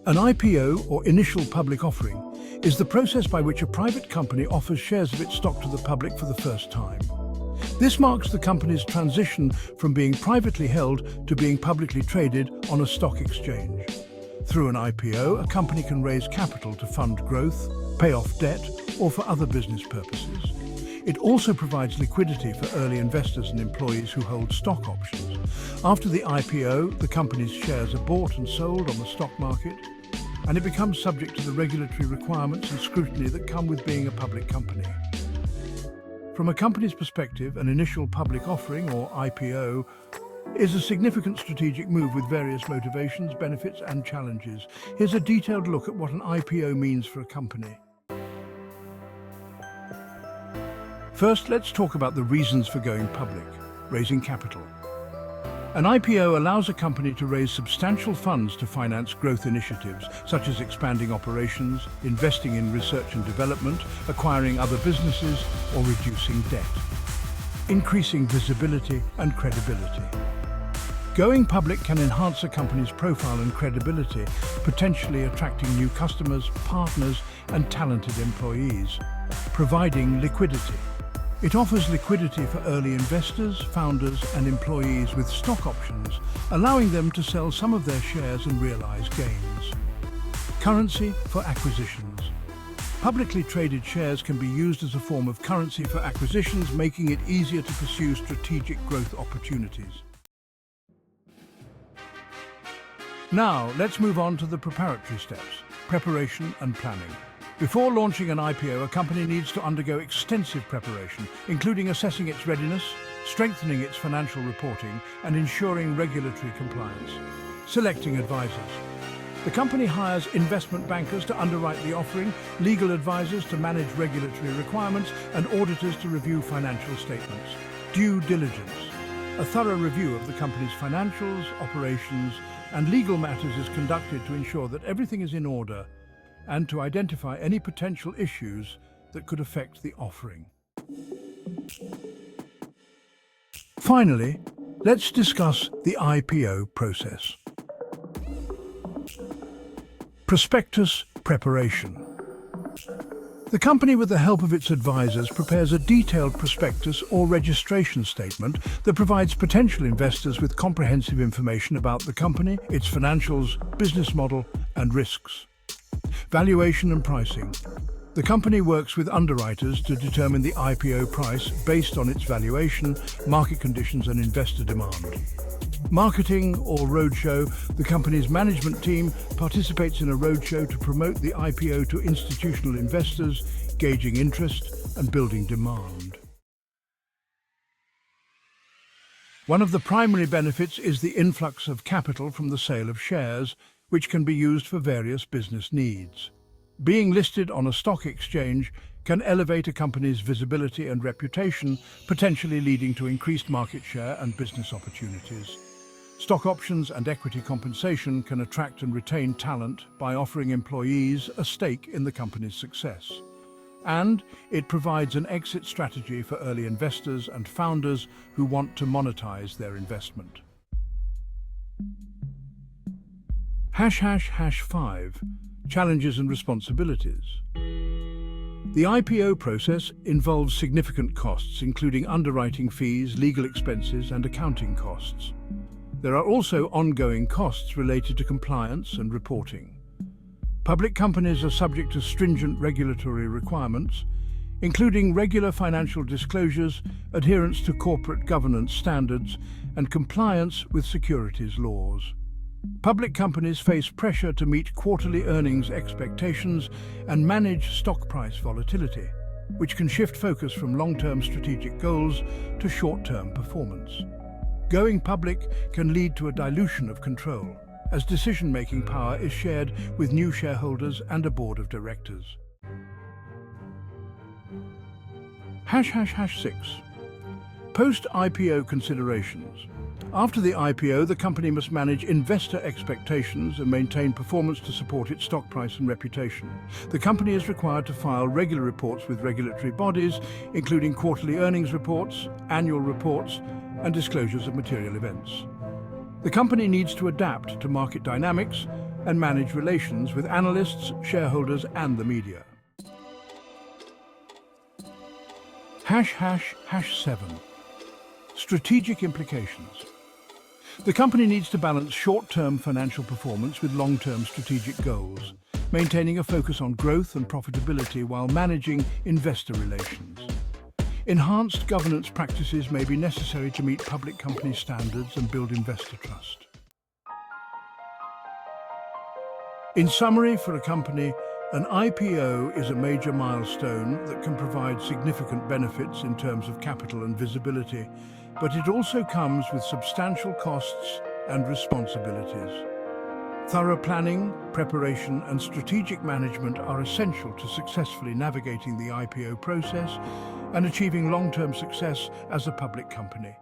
An IPO, or initial public offering, is the process by which a private company offers shares of its stock to the public for the first time. This marks the company's transition from being privately held to being publicly traded on a stock exchange. Through an IPO, a company can raise capital to fund growth, pay off debt, or for other business purposes. It also provides liquidity for early investors and employees who hold stock options. After the IPO, the company's shares are bought and sold on the stock market, and it becomes subject to the regulatory requirements and scrutiny that come with being a public company. From a company's perspective, an initial public offering, or IPO, is a significant strategic move with various motivations, benefits, and challenges. Here's a detailed look at what an IPO means for a company. First, let's talk about the reasons for going public: raising capital. An IPO allows a company to raise substantial funds to finance growth initiatives, such as expanding operations, investing in research and development, acquiring other businesses, or reducing debt. Increasing visibility and credibility. Going public can enhance a company's profile and credibility, potentially attracting new customers, partners, and talented employees. Providing liquidity. It offers liquidity for early investors, founders, and employees with stock options, allowing them to sell some of their shares and realize gains. Currency for acquisitions. Publicly traded shares can be used as a form of currency for acquisitions, making it easier to pursue strategic growth opportunities. Now, let's move on to the preparatory steps: preparation and planning. Before launching an IPO, a company needs to undergo extensive preparation, including assessing its readiness, strengthening its financial reporting, and ensuring regulatory compliance. Selecting advisors. The company hires investment bankers to underwrite the offering, legal advisors to manage regulatory requirements, and auditors to review financial statements. Due diligence. A thorough review of the company's financials, operations, and legal matters is conducted to ensure that everything is in order and to identify any potential issues that could affect the offering. Finally, let's discuss the IPO process. Prospectus preparation. The company, with the help of its advisors, prepares a detailed prospectus or registration statement that provides potential investors with comprehensive information about the company, its financials, business model, and risks. Valuation and pricing. The company works with underwriters to determine the IPO price based on its valuation, market conditions, and investor demand. Marketing or roadshow. The company's management team participates in a roadshow to promote the IPO to institutional investors, gauging interest and building demand. One of the primary benefits is the influx of capital from the sale of shares, which can be used for various business needs. Being listed on a stock exchange can elevate a company's visibility and reputation, potentially leading to increased market share and business opportunities. Stock options and equity compensation can attract and retain talent by offering employees a stake in the company's success. And it provides an exit strategy for early investors and founders who want to monetize their investment. #5. Challenges and responsibilities. The IPO process involves significant costs, including underwriting fees, legal expenses, and accounting costs. There are also ongoing costs related to compliance and reporting. Public companies are subject to stringent regulatory requirements, including regular financial disclosures, adherence to corporate governance standards, and compliance with securities laws. Public companies face pressure to meet quarterly earnings expectations and manage stock price volatility, which can shift focus from long-term strategic goals to short-term performance. Going public can lead to a dilution of control, as decision-making power is shared with new shareholders and a board of directors. #6. Post-IPO considerations. After the IPO, the company must manage investor expectations and maintain performance to support its stock price and reputation. The company is required to file regular reports with regulatory bodies, including quarterly earnings reports, annual reports, and disclosures of material events. The company needs to adapt to market dynamics and manage relations with analysts, shareholders, and the media. ###7. Strategic implications. The company needs to balance short-term financial performance with long-term strategic goals, maintaining a focus on growth and profitability while managing investor relations. Enhanced governance practices may be necessary to meet public company standards and build investor trust. In summary, for a company, an IPO is a major milestone that can provide significant benefits in terms of capital and visibility, but it also comes with substantial costs and responsibilities. Thorough planning, preparation, and strategic management are essential to successfully navigating the IPO process and achieving long-term success as a public company.